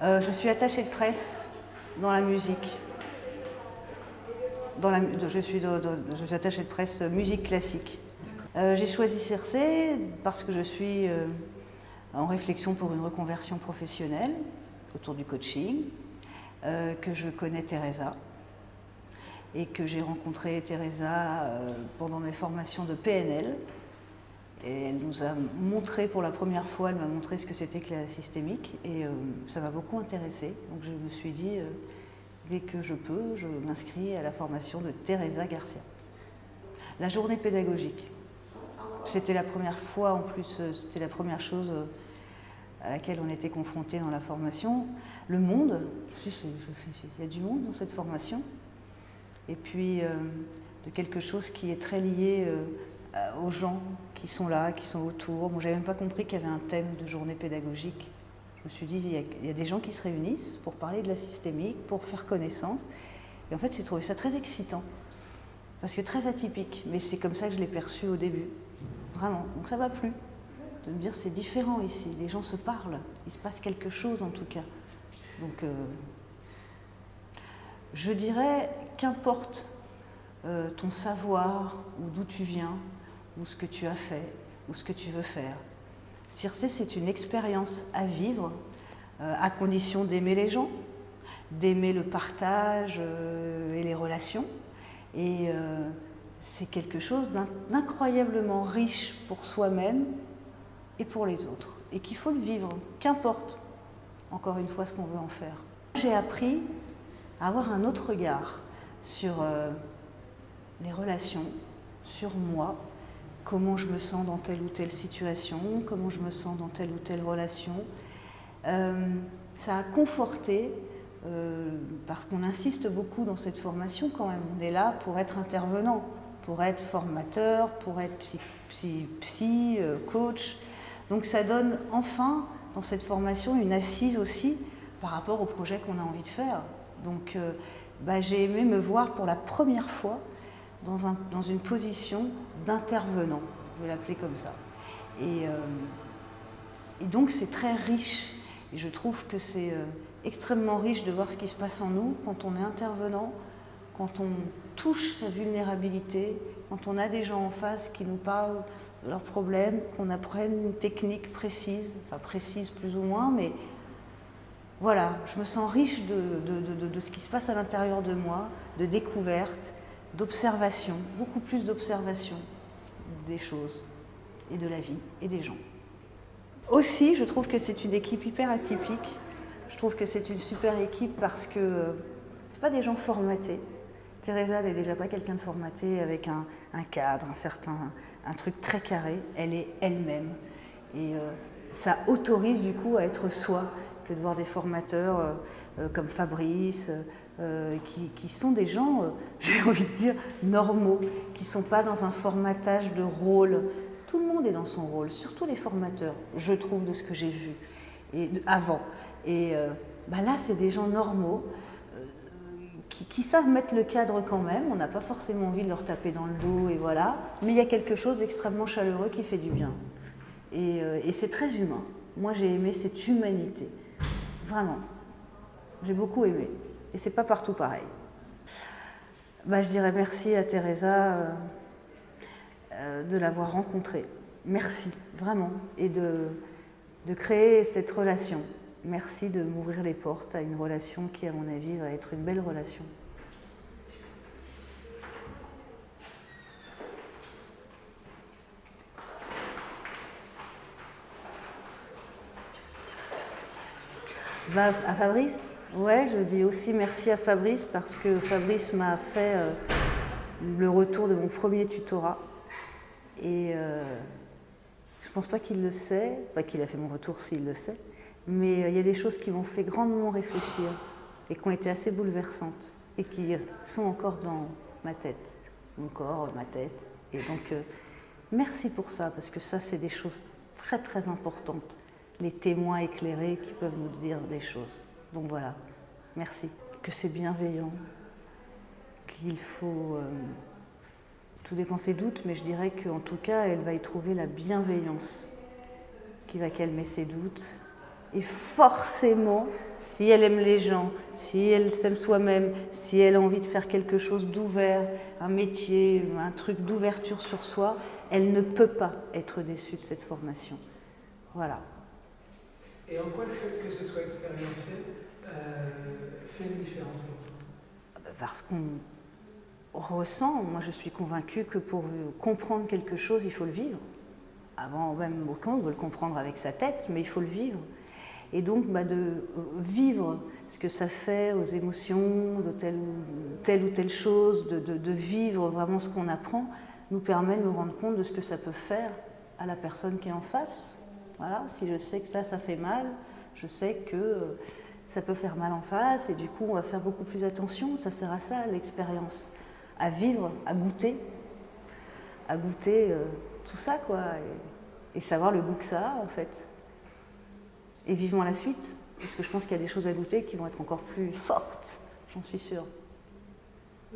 Je suis attachée de presse dans la musique. Je suis attachée de presse musique classique. J'ai choisi Circe parce que je suis en réflexion pour une reconversion professionnelle autour du coaching, que je connais Teresa et que j'ai rencontré Teresa pendant mes formations de PNL. Et elle nous a montré pour la première fois, elle m'a montré ce que c'était que la systémique et ça m'a beaucoup intéressée. Donc je me suis dit, dès que je peux, je m'inscris à la formation de Teresa Garcia. La journée pédagogique. C'était la première fois en plus, c'était la première chose à laquelle on était confronté dans la formation. Le monde, il y a du monde dans cette formation. Et puis de quelque chose qui est très lié aux gens qui sont là, qui sont autour. Moi, j'avais même pas compris qu'il y avait un thème de journée pédagogique. Je me suis dit, il y a des gens qui se réunissent pour parler de la systémique, pour faire connaissance. Et en fait, j'ai trouvé ça très excitant, parce que très atypique. Mais c'est comme ça que je l'ai perçu au début, vraiment. Donc ça m'a plu, de me dire c'est différent ici. Les gens se parlent, il se passe quelque chose en tout cas. Donc je dirais qu'importe ton savoir, ou d'où tu viens, ou ce que tu as fait, ou ce que tu veux faire. Circe, c'est une expérience à vivre, à condition d'aimer les gens, d'aimer le partage et les relations. Et c'est quelque chose d'incroyablement riche pour soi-même et pour les autres. Et qu'il faut le vivre, qu'importe, encore une fois, ce qu'on veut en faire. J'ai appris à avoir un autre regard sur les relations, sur moi, comment je me sens dans telle ou telle situation, comment je me sens dans telle ou telle relation. Ça a conforté, parce qu'on insiste beaucoup dans cette formation quand même. On est là pour être intervenant, pour être formateur, pour être coach. Donc ça donne enfin, dans cette formation, une assise aussi par rapport au projet qu'on a envie de faire. Donc j'ai aimé me voir pour la première fois dans une position d'intervenant, je vais l'appeler comme ça. Et donc c'est très riche, et je trouve que c'est extrêmement riche de voir ce qui se passe en nous quand on est intervenant, quand on touche sa vulnérabilité, quand on a des gens en face qui nous parlent de leurs problèmes, qu'on apprenne une technique précise, enfin précise plus ou moins, mais voilà, je me sens riche de ce qui se passe à l'intérieur de moi, de découverte, d'observation, beaucoup plus d'observation des choses et de la vie et des gens. Aussi, je trouve que c'est une équipe hyper atypique. Je trouve que c'est une super équipe parce que c'est pas des gens formatés. Teresa n'est déjà pas quelqu'un de formaté avec un cadre, un truc très carré. Elle est elle-même. Et ça autorise du coup à être soi, que de voir des formateurs comme Fabrice, qui sont des gens, j'ai envie de dire, normaux, qui ne sont pas dans un formatage de rôle. Tout le monde est dans son rôle, surtout les formateurs, je trouve, de ce que j'ai vu avant. Et là, c'est des gens normaux qui savent mettre le cadre quand même. On n'a pas forcément envie de leur taper dans le dos, et voilà. Mais il y a quelque chose d'extrêmement chaleureux qui fait du bien. Et c'est très humain. Moi, j'ai aimé cette humanité. Vraiment. J'ai beaucoup aimé. Et c'est pas partout pareil. Je dirais merci à Teresa de l'avoir rencontrée. Merci, vraiment. Et de créer cette relation. Merci de m'ouvrir les portes à une relation qui, à mon avis, va être une belle relation. À Fabrice ? Ouais, je dis aussi merci à Fabrice parce que Fabrice m'a fait le retour de mon premier tutorat. Et je pense pas qu'il le sait, pas qu'il a fait mon retour s'il le sait, mais il y a des choses qui m'ont fait grandement réfléchir et qui ont été assez bouleversantes et qui sont encore dans ma tête, mon corps, ma tête. Et donc, merci pour ça, parce que ça, c'est des choses très très importantes. Les témoins éclairés qui peuvent nous dire des choses. Donc voilà, merci. Que c'est bienveillant, qu'il faut... tout dépend ses doutes, mais je dirais qu'en tout cas, elle va y trouver la bienveillance qui va calmer ses doutes Et forcément, si elle aime les gens, si elle s'aime soi-même, si elle a envie de faire quelque chose d'ouvert, un métier, un truc d'ouverture sur soi, elle ne peut pas être déçue de cette formation. Voilà. Et en quoi le fait que ce soit expérientiel fait une différence pour toi? Parce qu'on ressent, moi je suis convaincue que pour comprendre quelque chose, il faut le vivre. Avant même aucun veut le comprendre avec sa tête, mais il faut le vivre. Et donc de vivre ce que ça fait aux émotions, de telle ou telle chose, de vivre vraiment ce qu'on apprend, nous permet de nous rendre compte de ce que ça peut faire à la personne qui est en face. Voilà, si je sais que ça fait mal, je sais que ça peut faire mal en face, et du coup on va faire beaucoup plus attention. Ça sert à ça, l'expérience, à vivre, à goûter tout ça, quoi, et savoir le goût que ça a en fait. Et vivement la suite, parce que je pense qu'il y a des choses à goûter qui vont être encore plus fortes, j'en suis sûre.